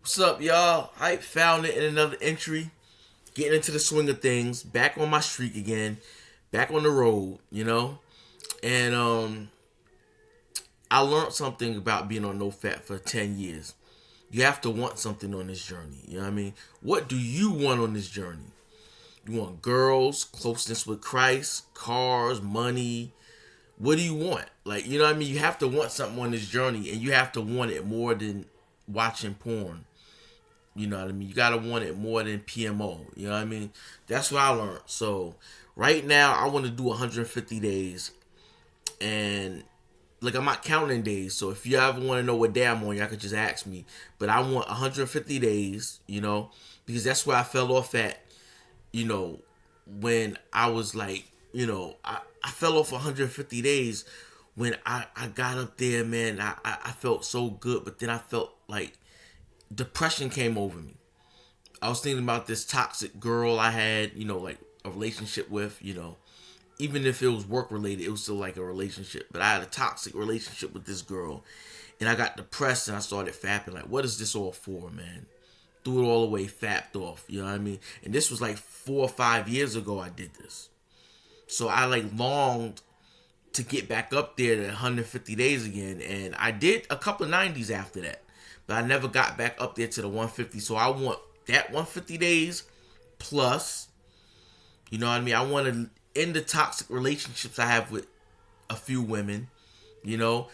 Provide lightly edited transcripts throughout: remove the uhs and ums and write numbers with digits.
What's up, y'all? I found it in another entry. Getting into the swing of things. Back on my streak again. Back on the road. And I learned something about being on no fat for 10 years. You have to want something on this journey. You know what I mean? What do you want on this journey? You want girls, closeness with Christ, cars, money. What do you want? Like, you know what I mean? You have to want something on this journey, and you have to want it more than watching porn. You know what I mean? You gotta want it more than PMO. You know what I mean? That's what I learned. So right now I want to do 150 days, and like I'm not counting days. So if you ever want to know what day I'm on, y'all could just ask me. But I want 150 days. Because that's where I fell off at. You know, when I was like, I fell off 150 days when I got up there, man. I felt so good, but then I felt like depression came over me. I was thinking about this toxic girl I had, like a relationship with, even if it was work related, it was still like a relationship. But I had a toxic relationship with this girl, and I got depressed and I started fapping. Like, what is this all for, man? Threw it all away, fapped off. You know what I mean? And this was like 4 or 5 years ago I did this. So I like longed to get back up there to 150 days again, and I did a couple of 90s after that, but I never got back up there to the 150. So I want that 150 days plus. You know what I mean? I want to end the toxic relationships I have with a few women. You know,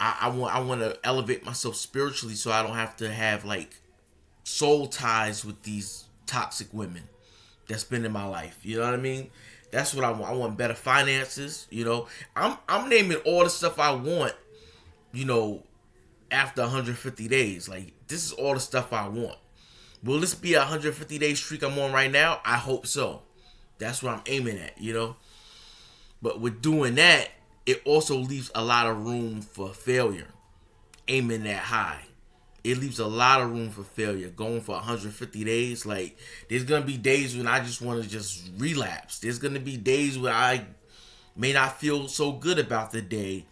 I want to elevate myself spiritually, so I don't have to have like soul ties with these toxic women that's been in my life. You know what I mean? That's what I want. I want better finances. I'm naming all the stuff I want. You know, after 150 days, like this is all the stuff I want. Will this be a 150-day streak I'm on right now? I hope so. That's what I'm aiming at. But with doing that, it also leaves a lot of room for failure. Aiming that high, it leaves a lot of room for failure. Going for 150 days, like there's gonna be days when I just want to just relapse. There's gonna be days where I may not feel so good about the day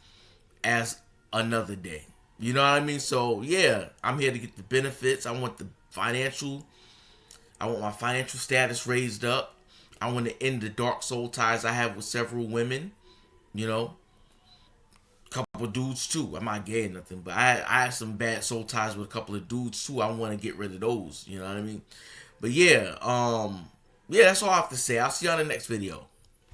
as another day. You know what I mean? So yeah, I'm here to get the benefits. I want my financial status raised up. I want to end the dark soul ties I have with several women. You know, couple of dudes too. I'm not gay or nothing, but I have some bad soul ties with a couple of dudes too. I want to get rid of those. You know what I mean? But yeah, yeah, that's all I have to say. I'll see you on the next video.